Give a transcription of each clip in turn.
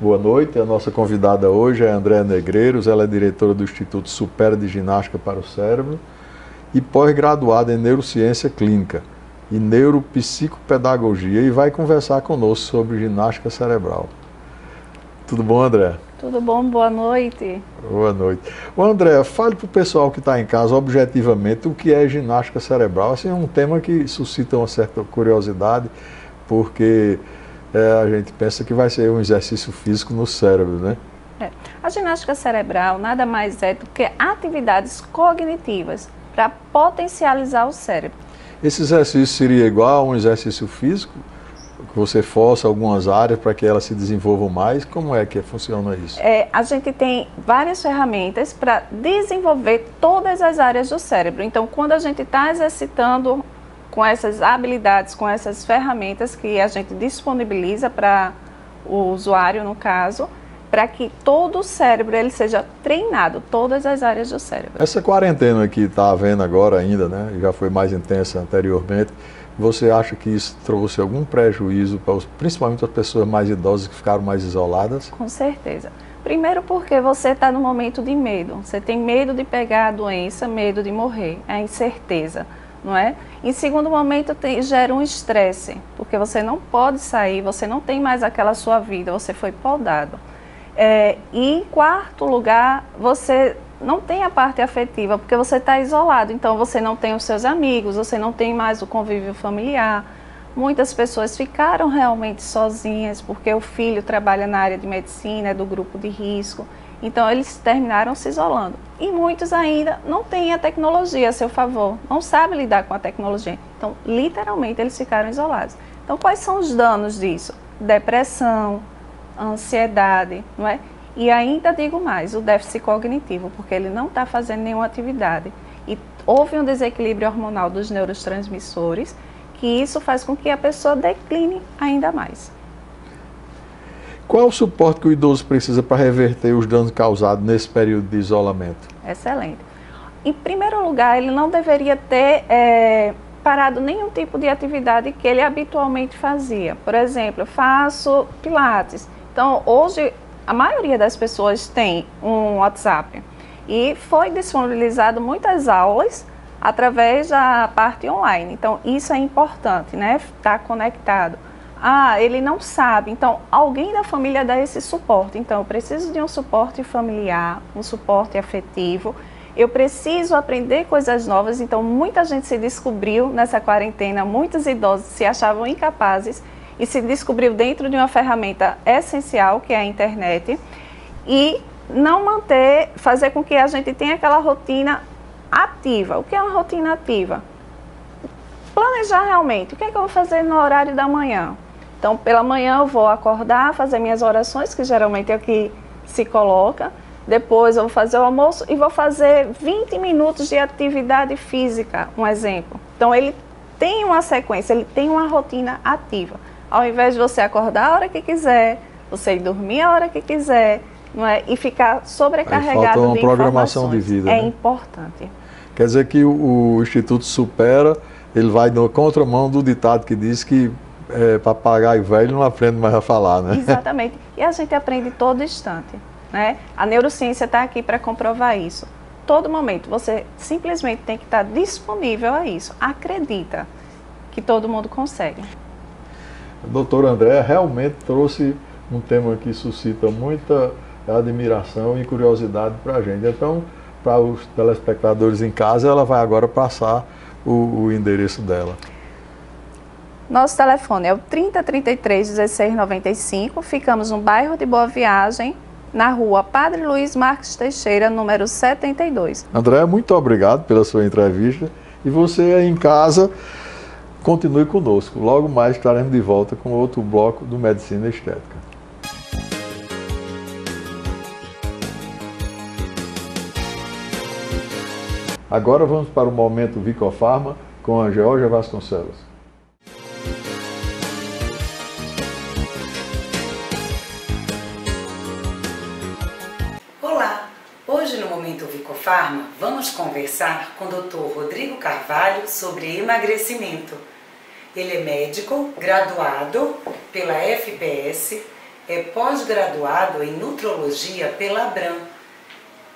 boa noite. A nossa convidada hoje é a Andréa Negreiros, ela é diretora do Instituto Supera de Ginástica para o Cérebro e pós-graduada em Neurociência Clínica e Neuropsicopedagogia e vai conversar conosco sobre ginástica cerebral. Tudo bom, Andréa? Tudo bom, boa noite. Boa noite. Ô, Andréa, fale para o pessoal que está em casa objetivamente o que é ginástica cerebral. Assim, é um tema que suscita uma certa curiosidade, porque a gente pensa que vai ser um exercício físico no cérebro, né? A ginástica cerebral nada mais é do que atividades cognitivas para potencializar o cérebro. Esse exercício seria igual a um exercício físico? Que você força algumas áreas para que elas se desenvolvam mais? Como é que funciona isso? A gente tem várias ferramentas para desenvolver todas as áreas do cérebro. Então, quando a gente está exercitando com essas habilidades, com essas ferramentas que a gente disponibiliza para o usuário, no caso, para que todo o cérebro ele seja treinado, todas as áreas do cérebro. Essa quarentena que está havendo agora ainda, né, já foi mais intensa anteriormente, você acha que isso trouxe algum prejuízo, principalmente para as pessoas mais idosas que ficaram mais isoladas? Com certeza. Primeiro porque você está no momento de medo. Você tem medo de pegar a doença, medo de morrer, a incerteza, não é? Em segundo momento gera um estresse, porque você não pode sair, você não tem mais aquela sua vida, você foi podado. E em quarto lugar, você não tem a parte afetiva, porque você está isolado, então você não tem os seus amigos, você não tem mais o convívio familiar. Muitas pessoas ficaram realmente sozinhas, porque o filho trabalha na área de medicina, é do grupo de risco, então eles terminaram se isolando. E muitos ainda não têm a tecnologia a seu favor, não sabem lidar com a tecnologia, então literalmente eles ficaram isolados. Então quais são os danos disso? Depressão, ansiedade, não é? E ainda digo mais, o déficit cognitivo, porque ele não está fazendo nenhuma atividade. E houve um desequilíbrio hormonal dos neurotransmissores, que isso faz com que a pessoa decline ainda mais. Qual é o suporte que o idoso precisa para reverter os danos causados nesse período de isolamento? Excelente. Em primeiro lugar, ele não deveria ter parado nenhum tipo de atividade que ele habitualmente fazia. Por exemplo, eu faço pilates. Então, hoje, a maioria das pessoas tem um WhatsApp e foi disponibilizado muitas aulas através da parte online. Então, isso é importante, né? Estar conectado. Ele não sabe. Então, alguém da família dá esse suporte. Então, eu preciso de um suporte familiar, um suporte afetivo. Eu preciso aprender coisas novas. Então, muita gente se descobriu nessa quarentena, muitos idosos se achavam incapazes e se descobriu dentro de uma ferramenta essencial, que é a internet, e não fazer com que a gente tenha aquela rotina ativa. O que é uma rotina ativa? Planejar realmente, o que é que eu vou fazer no horário da manhã? Então, pela manhã eu vou acordar, fazer minhas orações, que geralmente é o que se coloca, depois eu vou fazer o almoço e vou fazer 20 minutos de atividade física, um exemplo. Então, ele tem uma sequência, ele tem uma rotina ativa. Ao invés de você acordar a hora que quiser, você ir dormir a hora que quiser, não é? E ficar sobrecarregado de informações. Falta uma programação de vida, É né? importante. Quer dizer que o Instituto Supera, ele vai na contramão do ditado que diz que papagaio velho não aprende mais a falar, né? Exatamente. E a gente aprende todo instante, né? A neurociência está aqui para comprovar isso. Todo momento, você simplesmente tem que estar disponível a isso. Acredita que todo mundo consegue. A doutora Andréa realmente trouxe um tema que suscita muita admiração e curiosidade para a gente. Então, para os telespectadores em casa, ela vai agora passar o endereço dela. Nosso telefone é o 3033 1695, ficamos no bairro de Boa Viagem, na rua Padre Luiz Marques Teixeira, número 72. Andréa, muito obrigado pela sua entrevista e você aí em casa, continue conosco. Logo mais estaremos de volta com outro bloco do Medicina Estética. Agora vamos para o momento Vicofarma com a Georgia Vasconcelos. Olá! Hoje no Momento Vicofarma vamos conversar com o Dr. Rodrigo Carvalho sobre emagrecimento. Ele é médico, graduado pela FPS, é pós-graduado em nutrologia pela Abram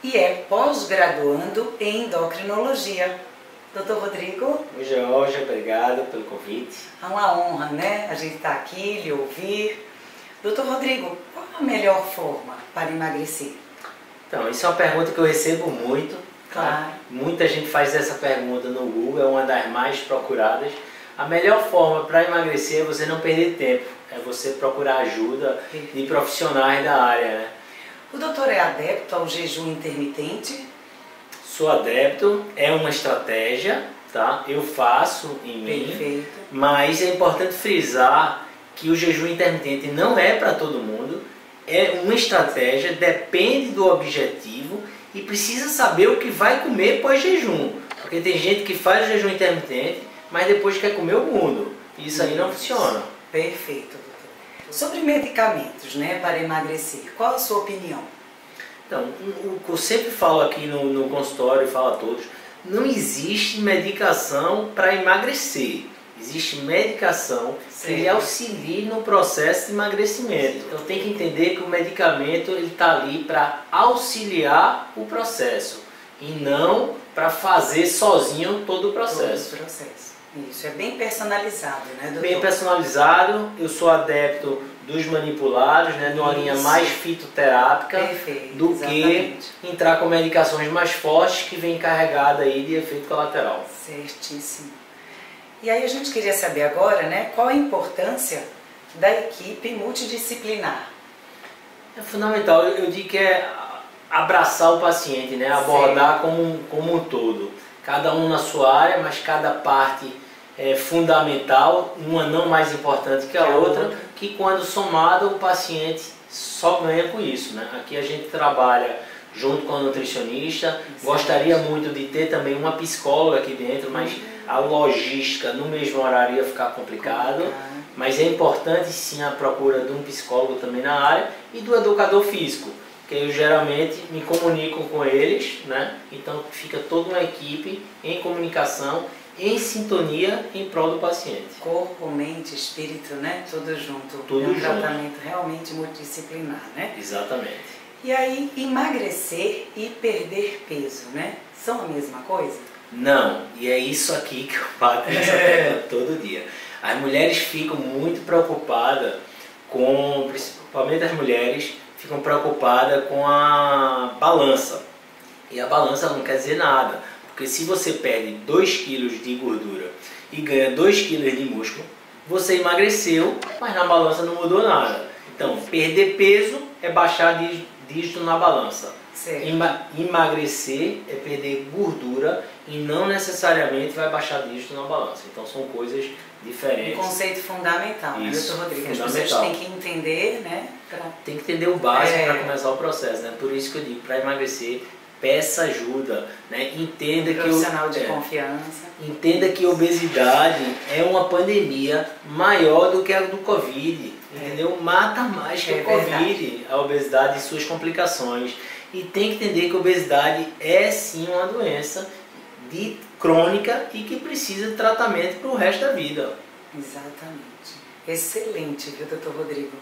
e é pós-graduando em endocrinologia. Doutor Rodrigo? Oi, Georgia, obrigado pelo convite. É uma honra, né? A gente está aqui, lhe ouvir. Doutor Rodrigo, qual a melhor forma para emagrecer? Então, isso é uma pergunta que eu recebo muito. Claro. Tá? Muita gente faz essa pergunta no Google, é uma das mais procuradas. A melhor forma para emagrecer é você não perder tempo, é você procurar ajuda de profissionais da área, né? O doutor é adepto ao jejum intermitente? Sou adepto, é uma estratégia, tá? Eu faço em mim. Perfeito. Mas é importante frisar que o jejum intermitente não é para todo mundo, é uma estratégia, depende do objetivo e precisa saber o que vai comer pós-jejum. Porque tem gente que faz o jejum intermitente, mas depois quer comer o mundo. Isso aí não funciona. Perfeito, doutor. Sobre medicamentos, né, para emagrecer, qual a sua opinião? Então, o que eu sempre falo aqui no consultório, falo a todos, não existe medicação para emagrecer. Existe medicação que lhe auxilie no processo de emagrecimento. Então tem que entender que o medicamento está ali para auxiliar o processo e não para fazer sozinho todo o processo. Todo o processo. Isso, é bem personalizado, né, doutor? Bem personalizado, eu sou adepto dos manipulados, né, de uma linha mais fitoterápica. Perfeito, do exatamente. Que entrar com medicações mais fortes que vem carregada aí de efeito colateral. Certíssimo. E aí a gente queria saber agora, né, qual a importância da equipe multidisciplinar? É fundamental, eu digo que é abraçar o paciente, né, abordar como um todo. Cada um na sua área, mas cada parte é fundamental, uma não mais importante que a outra, que quando somada o paciente só ganha com isso, né? Aqui a gente trabalha junto com a nutricionista, gostaria muito de ter também uma psicóloga aqui dentro, mas a logística no mesmo horário ia ficar complicado, mas é importante sim a procura de um psicólogo também na área e do educador físico, que eu geralmente me comunico com eles, né? Então fica toda uma equipe em comunicação, em sintonia em prol do paciente. Corpo, mente, espírito, né? Tudo junto. Tudo junto. Tratamento realmente multidisciplinar, né? Exatamente. E aí, emagrecer e perder peso, né? São a mesma coisa? Não, e é isso aqui que eu bato nessa tecla todo dia. As mulheres ficam muito preocupadas com, principalmente as mulheres, ficam preocupadas com a balança. E a balança não quer dizer nada, porque se você perde 2 kg de gordura e ganha 2 kg de músculo, você emagreceu, mas na balança não mudou nada. Então, perder peso é baixar dígito na balança. Emagrecer é perder gordura e não necessariamente vai baixar dígito na balança. Então são coisas diferentes. Um conceito fundamental, né, doutor Rodrigo? As Fundamental. pessoas têm que entender, né? Tem que entender o básico para começar o processo, né? Por isso que eu digo, para emagrecer, peça ajuda, né? Entenda profissional de confiança. Entenda que obesidade é uma pandemia maior do que a do Covid, entendeu? Mata mais que o Covid, a obesidade e suas complicações. E tem que entender que a obesidade é sim uma doença crônica e que precisa de tratamento para o resto da vida. Exatamente. Excelente, viu, doutor Rodrigo?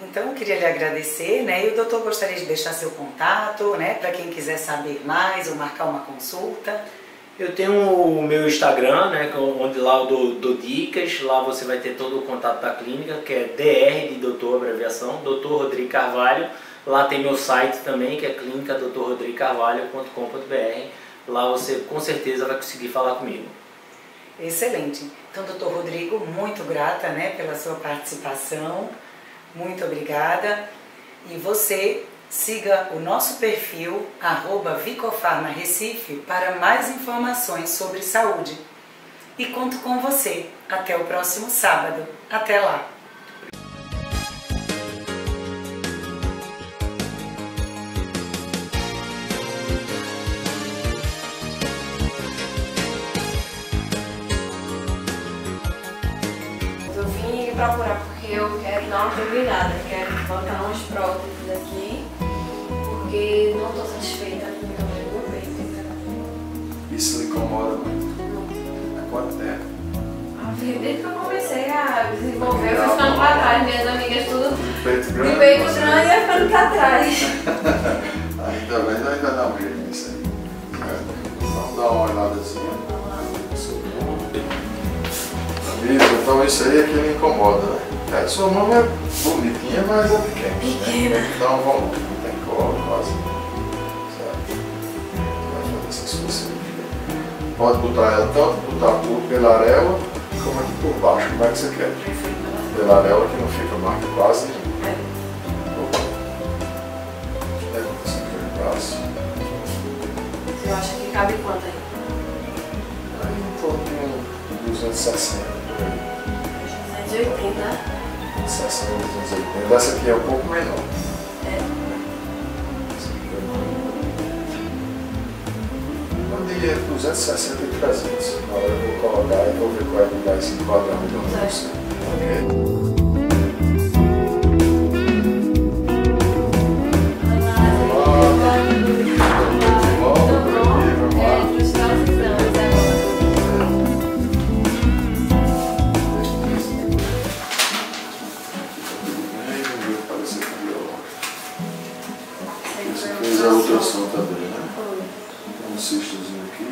Então, eu queria lhe agradecer, né? E o doutor gostaria de deixar seu contato, né? Para quem quiser saber mais ou marcar uma consulta. Eu tenho o meu Instagram, né? Onde lá eu dou dicas. Lá você vai ter todo o contato da clínica, que é DR de doutor, abreviação, Dr. Rodrigo Carvalho. Lá tem meu site também, que é clinicadrrodrigocarvalho.com.br. Lá você com certeza vai conseguir falar comigo. Excelente. Então, doutor Rodrigo, muito grata, né, pela sua participação. Muito obrigada. E você siga o nosso perfil @vicofarmarecife para mais informações sobre saúde. E conto com você. Até o próximo sábado. Até lá. Procurar porque eu quero dar uma turbinada, quero botar umas próteses aqui, porque não estou satisfeita com o tamanho do meu peito. Isso lhe incomoda muito? Há quanto tempo? Desde que eu comecei a desenvolver, eu fui ficando para trás, minhas amigas tudo peito grande. De peito grande e ficando pra trás. Ainda bem, ainda vai dar um jeito nisso aí. Vamos dar uma olhadazinha. Então isso aí é que me incomoda, né? Sua mão é bonitinha, mas é pequena. Né? Então vamos, não tem colo quase. Certo? Vai fazer essa sua cirurgia. Pode botar ela tanto pela areola como aqui por baixo. Como é que você quer? Pela areola que não fica marca quase nenhuma. Levanta assim pelo braço. Você acha que cabe quanto aí? Aí em torno de 260. 280. 60, 280. Essa aqui é um pouco menor. Essa aqui é mais. Eu diria 260 e 300. Na hora eu vou colocar e vou ver qual é que vai se enquadrar melhor para você. Ok? Fez a ultrassom também, né? Tem um cistozinho aqui.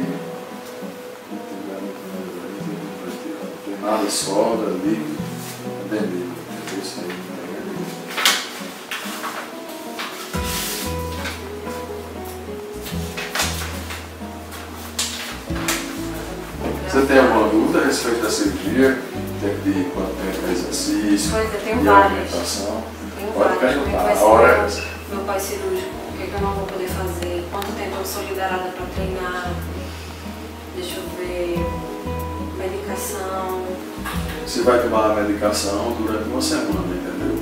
Não tem nada, sobra, líquido. É bem líquido. Isso aí, Você tem alguma dúvida a respeito da cirurgia? De quanto tempo de exercício? Pois é, tenho de várias. alimentação? Tenho Pode várias. perguntar. A hora é essa. Meu pai cirúrgico, o que eu não vou poder fazer? Quanto tempo eu sou liberada para treinar? Deixa eu ver. Medicação. Você vai tomar a medicação durante uma semana, entendeu?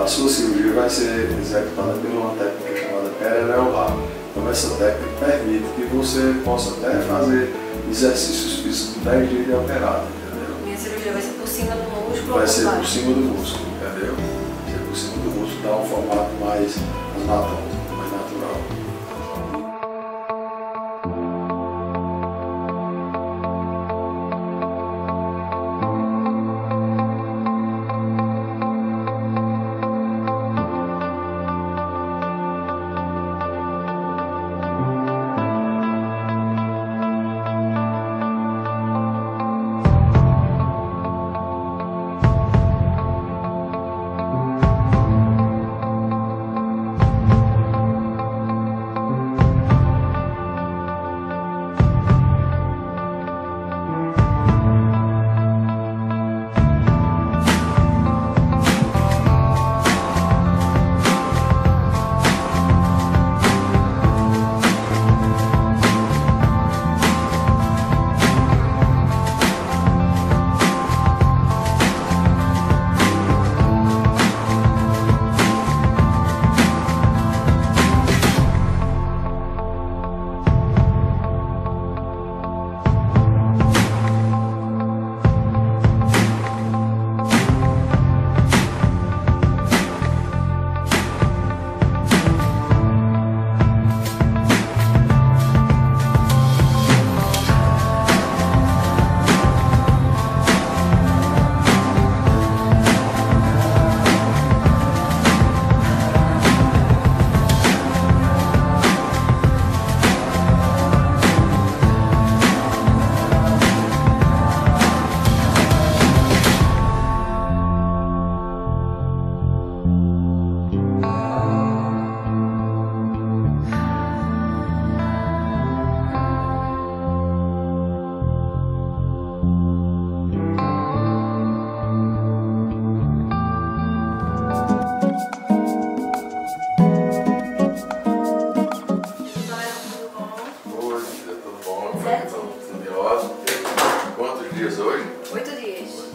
A sua cirurgia vai ser executada por uma técnica chamada periareolar. Então essa técnica permite que você possa até fazer exercícios físicos 10 dias de operado, entendeu? Minha cirurgia vai ser por cima do músculo Vai ou ser por por baixo? cima do músculo, entendeu? Vai ser por cima do músculo, dá um formato mais anatômico, mais natural. dias hoje? 8 dias.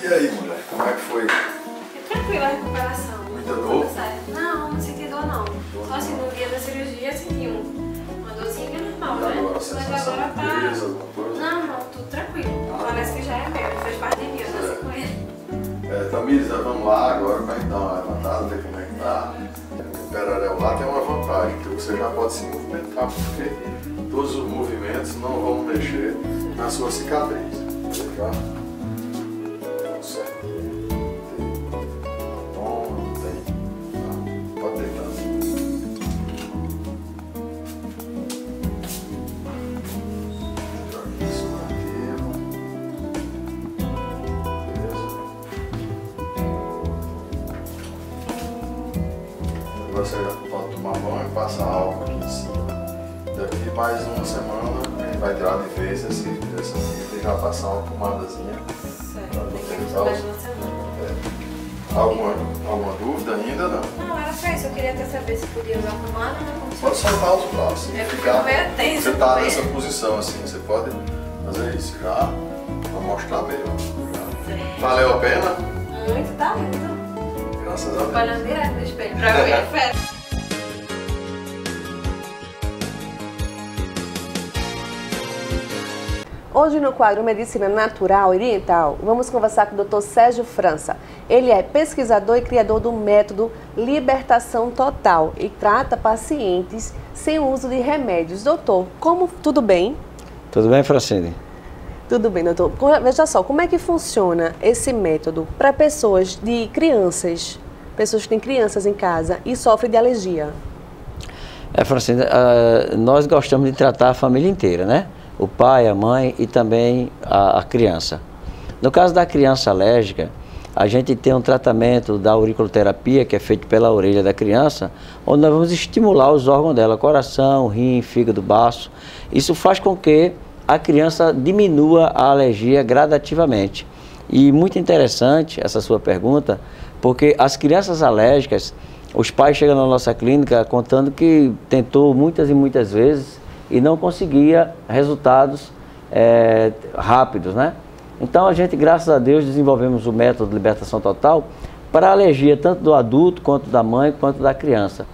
E aí, mulher, como é que foi? É tranquila a recuperação. Muita dor? Não, não senti dor não. Só assim, no dia da cirurgia eu senti uma dorzinha normal, né? Agora, Mas sensação agora de tá... peso, alguma coisa? Não, tudo tranquilo. Parece que já é meu, fez parte de mim, eu nasci com ele. Tamires, vamos lá agora para dar uma levantada, ver como é que tá. O periareolar tem uma vantagem, que você já pode se movimentar, porque todos os movimentos não vão mexer na sua cicatriz. Tá? você pode tomar banho, passar álcool aqui em cima. Daqui mais uma semana a gente vai tirar de vez essa fita e já passar uma pomadazinha. Certo, tem que usar mais uma semana. Alguma dúvida ainda? Não? Não, era só isso. Eu queria até saber se podia usar pomada ou não. Pode soltar os braços. É porque eu meio tenso. Você está nessa posição assim, você pode fazer isso já, para mostrar melhor. Valeu a pena? Muito, tá lindo. Graças a Deus. Olhando direto no espelho pra ver a festa. Hoje no quadro Medicina Natural Oriental, vamos conversar com o Dr. Sérgio França. Ele é pesquisador e criador do método Libertação Total e trata pacientes sem uso de remédios. Doutor, tudo bem? Tudo bem, Francine? Tudo bem, doutor. Veja só, como é que funciona esse método para pessoas que têm crianças em casa e sofrem de alergia? Francine, nós gostamos de tratar a família inteira, né? O pai, a mãe e também a criança. No caso da criança alérgica, a gente tem um tratamento da auriculoterapia, que é feito pela orelha da criança, onde nós vamos estimular os órgãos dela, coração, rim, fígado, baço. Isso faz com que a criança diminua a alergia gradativamente. E muito interessante essa sua pergunta, porque as crianças alérgicas, os pais chegam na nossa clínica contando que tentou muitas e muitas vezes e não conseguia resultados rápidos, né? Então a gente, graças a Deus, desenvolvemos o método de libertação total para a alergia tanto do adulto, quanto da mãe, quanto da criança.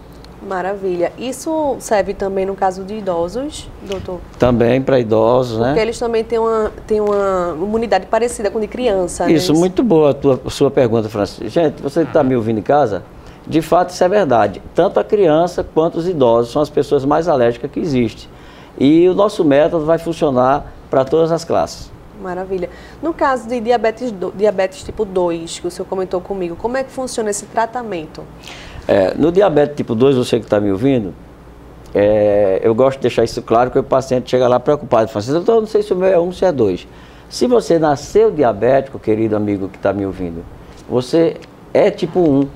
Maravilha. Isso serve também no caso de idosos, doutor? Também para idosos, né? Porque eles também têm uma imunidade parecida com de criança, né? Isso, muito boa a sua pergunta, Francisco. Gente, você que está me ouvindo em casa, de fato isso é verdade. Tanto a criança quanto os idosos são as pessoas mais alérgicas que existem. E o nosso método vai funcionar para todas as classes. Maravilha. No caso de diabetes tipo 2, que o senhor comentou comigo, como é que funciona esse tratamento? No diabetes tipo 2, você que está me ouvindo, eu gosto de deixar isso claro, que o paciente chega lá preocupado, fala assim, doutor, não sei se o meu é 1, se é 2. Se você nasceu diabético, querido amigo que está me ouvindo, você é tipo 1.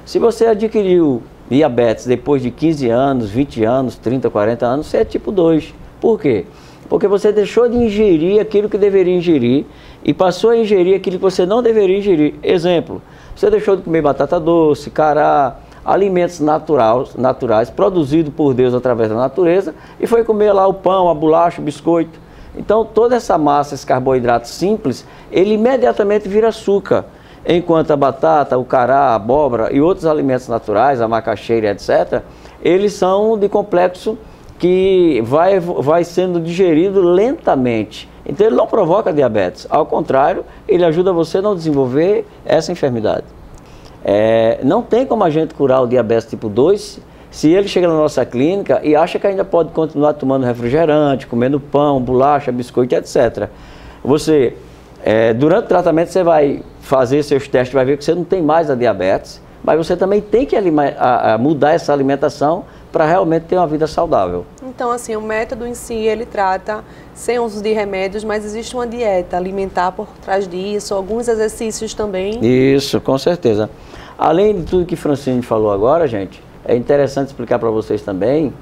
Se você adquiriu diabetes depois de 15 anos, 20 anos, 30, 40 anos, você é tipo 2. Por quê? Porque você deixou de ingerir aquilo que deveria ingerir e passou a ingerir aquilo que você não deveria ingerir. Exemplo, você deixou de comer batata doce, cará, alimentos naturais produzidos por Deus através da natureza e foi comer lá o pão, a bolacha, o biscoito. Então toda essa massa, esse carboidrato simples, ele imediatamente vira açúcar. Enquanto a batata, o cará, a abóbora e outros alimentos naturais, a macaxeira, etc., eles são de complexo que vai sendo digerido lentamente. Então ele não provoca diabetes, ao contrário, ele ajuda você a não desenvolver essa enfermidade. Não tem como a gente curar o diabetes tipo 2 se ele chega na nossa clínica e acha que ainda pode continuar tomando refrigerante, comendo pão, bolacha, biscoito, etc. Durante o tratamento você vai fazer seus testes, vai ver que você não tem mais a diabetes, mas você também tem que mudar essa alimentação para realmente ter uma vida saudável. Então, assim, o método em si, ele trata sem uso de remédios, mas existe uma dieta alimentar por trás disso, alguns exercícios também. Isso, com certeza. Além de tudo que Francine falou agora, gente, é interessante explicar para vocês também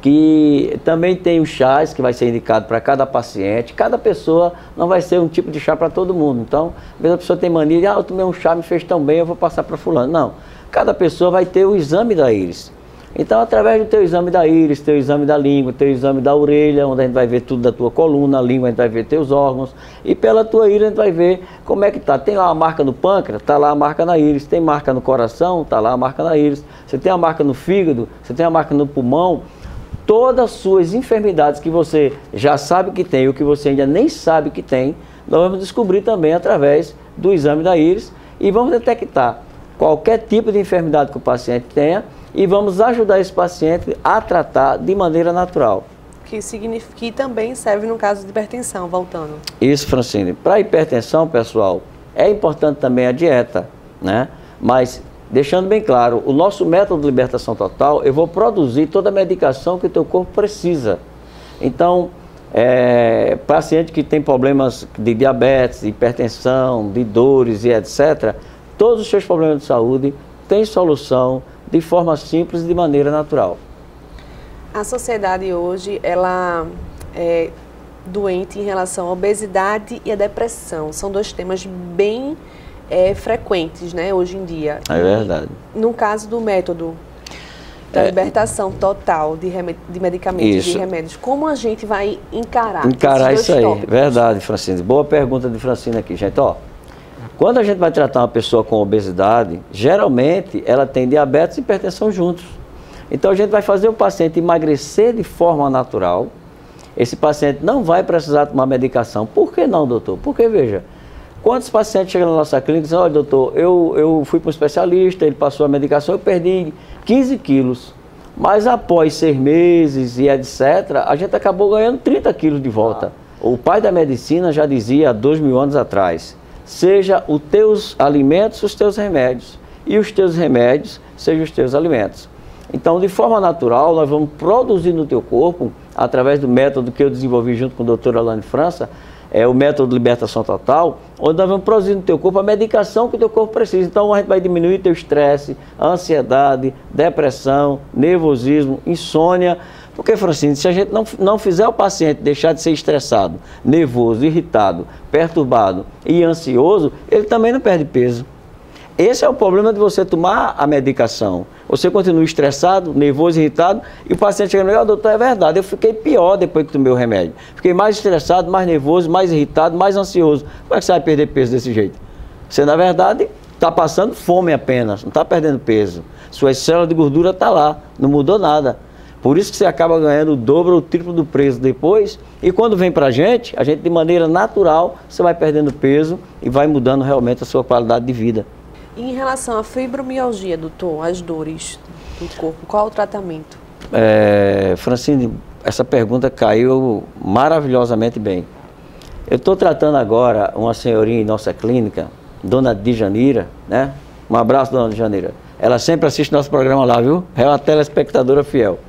que também tem os chás que vai ser indicado para cada paciente. Cada pessoa não vai ser um tipo de chá para todo mundo. Então, às vezes a pessoa tem mania de, eu tomei um chá, me fez tão bem, eu vou passar para fulano. Não, cada pessoa vai ter o exame da íris. Então, através do teu exame da íris, teu exame da língua, teu exame da orelha, onde a gente vai ver tudo da tua coluna, a língua a gente vai ver teus órgãos, e pela tua íris a gente vai ver como é que tá. Tem lá a marca no pâncreas, tá lá a marca na íris. Tem marca no coração, tá lá a marca na íris. Você tem a marca no fígado, você tem a marca no pulmão. Todas as suas enfermidades que você já sabe que tem ou que você ainda nem sabe que tem, nós vamos descobrir também através do exame da íris e vamos detectar qualquer tipo de enfermidade que o paciente tenha e vamos ajudar esse paciente a tratar de maneira natural. Que significa que também serve no caso de hipertensão, voltando. Isso, Francine. Para hipertensão, pessoal, é importante também a dieta, né? Mas deixando bem claro, o nosso método de libertação total, eu vou produzir toda a medicação que o teu corpo precisa. Então, paciente que tem problemas de diabetes, de hipertensão, de dores e etc., todos os seus problemas de saúde têm solução de forma simples e de maneira natural. A sociedade hoje, ela é doente em relação à obesidade e à depressão. São dois temas bem frequentes, né, hoje em dia. É verdade. No caso do método da libertação total de medicamentos Isso. e de remédios, como a gente vai encarar isso aí? tópicos? Verdade, Francine. Boa pergunta de Francine aqui, gente. Ó, quando a gente vai tratar uma pessoa com obesidade, geralmente ela tem diabetes e hipertensão juntos. Então a gente vai fazer o paciente emagrecer de forma natural. Esse paciente não vai precisar tomar medicação. Por que não, doutor? Porque, veja, quantos pacientes chegam na nossa clínica e dizem, olha, doutor, eu fui para um especialista, ele passou a medicação, eu perdi 15 quilos. Mas após 6 meses e etc., a gente acabou ganhando 30 quilos de volta. O pai da medicina já dizia há 2.000 anos atrás, seja os teus alimentos os teus remédios, e os teus remédios sejam os teus alimentos. Então, de forma natural, nós vamos produzir no teu corpo, através do método que eu desenvolvi junto com o Dr. Alane França, o método de libertação total, onde nós vamos produzir no teu corpo a medicação que o teu corpo precisa. Então, a gente vai diminuir teu estresse, ansiedade, depressão, nervosismo, insônia. Porque, Francine, se a gente não fizer o paciente deixar de ser estressado, nervoso, irritado, perturbado e ansioso, ele também não perde peso. Esse é o problema de você tomar a medicação. Você continua estressado, nervoso, irritado, e o paciente chega e diz, doutor, é verdade, eu fiquei pior depois que tomei o remédio. Fiquei mais estressado, mais nervoso, mais irritado, mais ansioso. Como é que você vai perder peso desse jeito? Você, na verdade, está passando fome apenas, não está perdendo peso. Suas células de gordura estão lá, não mudou nada. Por isso que você acaba ganhando o dobro ou o triplo do preço depois. E quando vem para a gente de maneira natural, você vai perdendo peso e vai mudando realmente a sua qualidade de vida. Em relação à fibromialgia, doutor, as dores do corpo, qual o tratamento? Francine, essa pergunta caiu maravilhosamente bem. Eu estou tratando agora uma senhorinha em nossa clínica, dona Djanira, né? Um abraço, dona Djanira. Ela sempre assiste nosso programa lá, viu? É uma telespectadora fiel.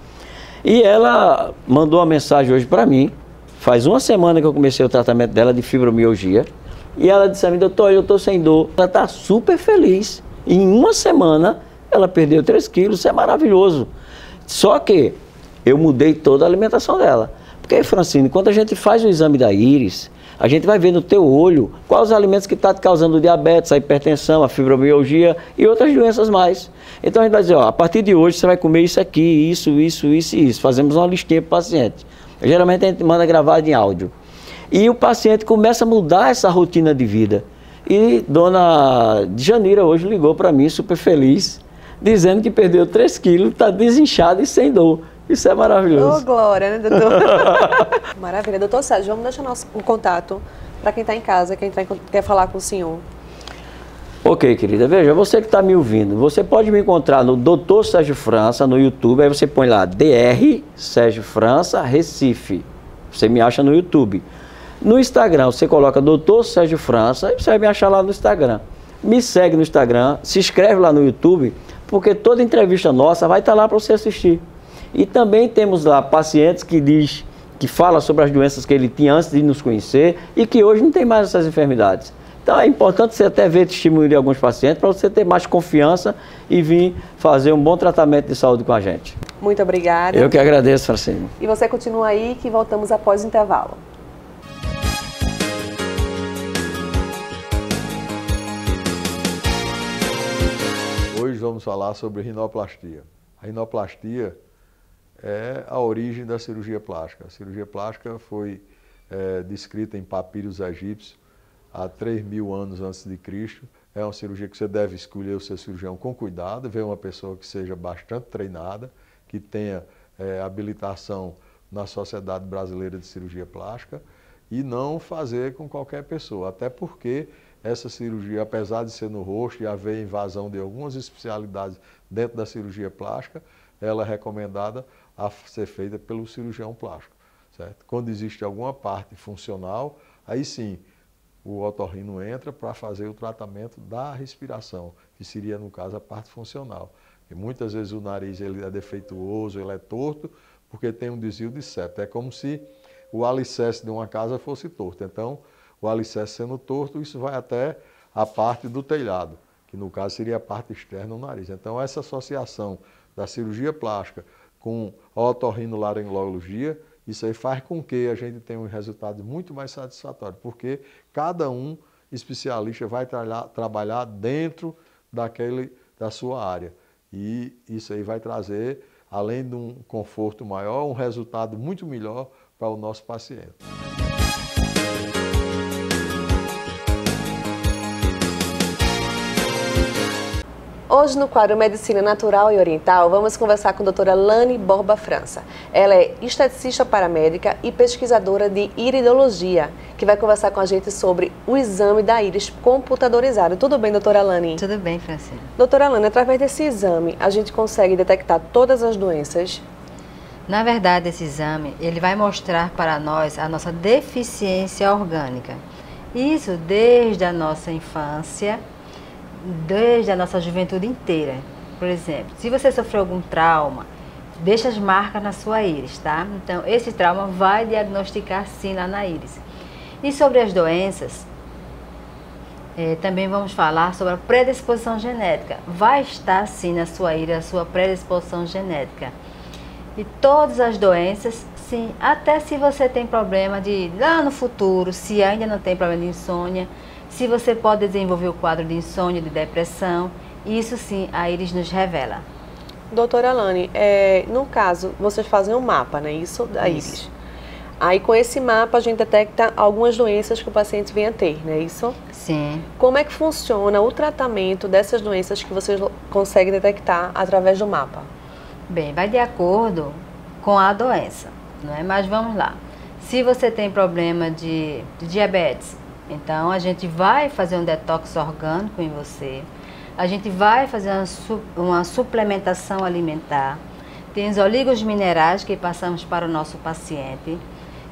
E ela mandou uma mensagem hoje para mim, faz uma semana que eu comecei o tratamento dela de fibromialgia, e ela disse a mim, doutor, eu estou sem dor. Ela está super feliz. Em uma semana, ela perdeu 3 quilos, isso é maravilhoso. Só que eu mudei toda a alimentação dela. Porque, Francine, quando a gente faz o exame da íris, a gente vai ver no teu olho quais os alimentos que estão te causando diabetes, a hipertensão, a fibromialgia e outras doenças mais. Então a gente vai dizer, ó, a partir de hoje você vai comer isso aqui, isso e isso. Fazemos uma listinha para o paciente. Geralmente a gente manda gravado em áudio. E o paciente começa a mudar essa rotina de vida. E dona Djanira hoje ligou para mim, super feliz, dizendo que perdeu 3 quilos, está desinchada e sem dor. Isso é maravilhoso. Ô, glória, né, doutor? Maravilha. Doutor Sérgio, vamos deixar o contato para quem está em casa, quer falar com o senhor. Ok, querida. Veja, você que está me ouvindo, você pode me encontrar no Dr. Sérgio França, no YouTube, aí você põe lá, Dr. Sérgio França, Recife. Você me acha no YouTube. No Instagram, você coloca Dr. Sérgio França e você vai me achar lá no Instagram. Me segue no Instagram, se inscreve lá no YouTube, porque toda entrevista nossa vai estar lá para você assistir. E também temos lá pacientes que falam sobre as doenças que ele tinha antes de nos conhecer e que hoje não tem mais essas enfermidades. Então é importante você até ver testemunho de alguns pacientes para você ter mais confiança e vir fazer um bom tratamento de saúde com a gente. Muito obrigada. Eu que agradeço, Francine. E você continua aí que voltamos após o intervalo. Hoje vamos falar sobre rinoplastia. A rinoplastia é a origem da cirurgia plástica. A cirurgia plástica foi descrita em papiros egípcios há 3.000 anos antes de Cristo. É uma cirurgia que você deve escolher o seu cirurgião com cuidado, ver uma pessoa que seja bastante treinada, que tenha habilitação na Sociedade Brasileira de Cirurgia Plástica e não fazer com qualquer pessoa, até porque essa cirurgia, apesar de ser no rosto e haver invasão de algumas especialidades dentro da cirurgia plástica, ela é recomendada a ser feita pelo cirurgião plástico, certo? Quando existe alguma parte funcional, aí sim o otorrino entra para fazer o tratamento da respiração, que seria, no caso, a parte funcional. E muitas vezes o nariz ele é defeituoso, ele é torto, porque tem um desvio de septo. É como se o alicerce de uma casa fosse torto. Então, o alicerce sendo torto, isso vai até a parte do telhado. que no caso seria a parte externa do nariz. Então essa associação da cirurgia plástica com a otorrinolaringologia, isso aí faz com que a gente tenha um resultado muito mais satisfatório, porque cada um especialista vai trabalhar dentro da sua área. E isso aí vai trazer, além de um conforto maior, um resultado muito melhor para o nosso paciente. Hoje no quadro Medicina Natural e Oriental, vamos conversar com a doutora Lani Borba França. Ela é esteticista paramédica e pesquisadora de iridologia, que vai conversar com a gente sobre o exame da íris computadorizado. Tudo bem, doutora Lani? Tudo bem, Francine. Doutora Lani, através desse exame, a gente consegue detectar todas as doenças? Na verdade, esse exame, ele vai mostrar para nós a nossa deficiência orgânica. Isso desde a nossa infância, desde a nossa juventude inteira. Por exemplo, se você sofreu algum trauma, deixa as marcas na sua íris, tá? Então, esse trauma vai diagnosticar sim lá na íris. E sobre as doenças, também vamos falar sobre a predisposição genética. Vai estar sim na sua íris a sua predisposição genética. E todas as doenças, sim, até se você tem problema de lá no futuro, se ainda não tem problema de insônia, se você pode desenvolver o quadro de insônia, de depressão, isso sim a íris nos revela. Doutora Lani, no caso, vocês fazem um mapa, né? Isso da íris. Aí com esse mapa a gente detecta algumas doenças que o paciente vem a ter, não é isso? Sim. Como é que funciona o tratamento dessas doenças que vocês conseguem detectar através do mapa? Bem, vai de acordo com a doença, não é? Mas vamos lá. Se você tem problema de diabetes, então a gente vai fazer um detox orgânico em você, a gente vai fazer uma suplementação alimentar, tem os óleos minerais que passamos para o nosso paciente,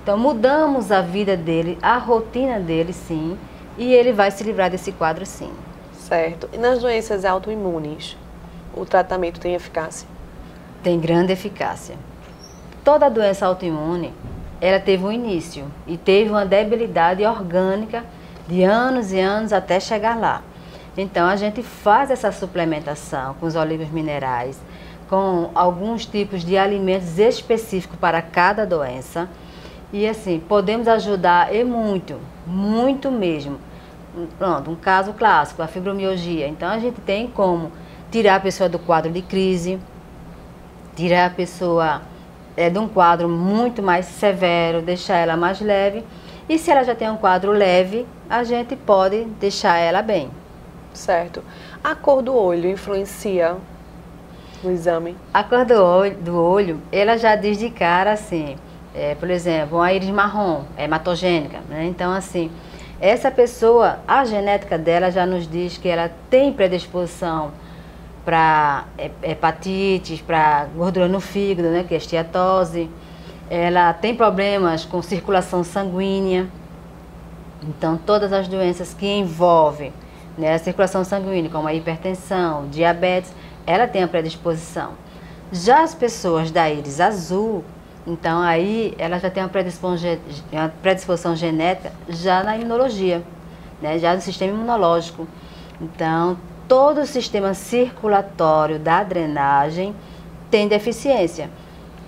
então mudamos a vida dele, a rotina dele sim, e ele vai se livrar desse quadro sim. Certo. E nas doenças autoimunes, o tratamento tem eficácia? Tem grande eficácia. Toda doença autoimune, ela teve um início e teve uma debilidade orgânica de anos e anos até chegar lá. Então a gente faz essa suplementação com os óleos minerais, com alguns tipos de alimentos específicos para cada doença. E assim, podemos ajudar e muito, muito mesmo. Pronto, um caso clássico, a fibromialgia. Então a gente tem como tirar a pessoa do quadro de crise, tirar a pessoa de um quadro muito mais severo, deixar ela mais leve. E se ela já tem um quadro leve, a gente pode deixar ela bem. Certo. A cor do olho influencia no exame? A cor do olho, ela já diz de cara assim, por exemplo, uma íris marrom, hematogênica, né? Então assim, essa pessoa, a genética dela já nos diz que ela tem predisposição para hepatites, para gordura no fígado, né, que é esteatose. Ela tem problemas com circulação sanguínea. Então, todas as doenças que envolvem, né, a circulação sanguínea, como a hipertensão, diabetes, ela tem a predisposição. Já as pessoas da íris azul, então aí ela já tem uma predisposição genética já na imunologia, né, já no sistema imunológico. Então, todo o sistema circulatório da drenagem tem deficiência.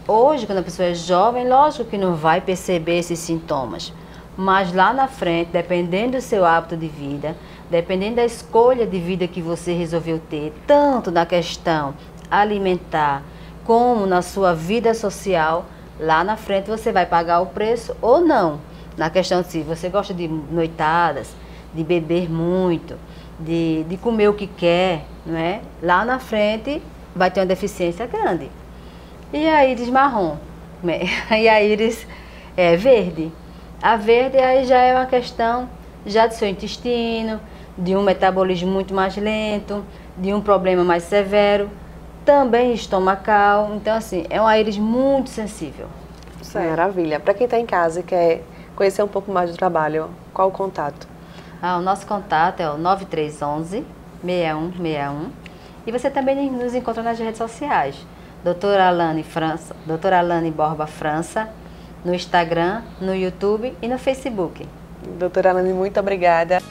Hoje, quando a pessoa é jovem, lógico que não vai perceber esses sintomas. Mas lá na frente, dependendo do seu hábito de vida, dependendo da escolha de vida que você resolveu ter, tanto na questão alimentar, como na sua vida social, lá na frente você vai pagar o preço ou não. Na questão de se você gosta de noitadas, de beber muito, de comer o que quer, não é? Lá na frente vai ter uma deficiência grande. E a íris marrom, né? E a íris verde. A verde aí já é uma questão já do seu intestino, de um metabolismo muito mais lento, de um problema mais severo, também estomacal. Então assim, é uma íris muito sensível. Maravilha. Para quem está em casa e quer conhecer um pouco mais do trabalho, qual o contato? O nosso contato é o 9311-6161 e você também nos encontra nas redes sociais. Doutora Lani Borba França, no Instagram, no YouTube e no Facebook. Doutora Lani, muito obrigada.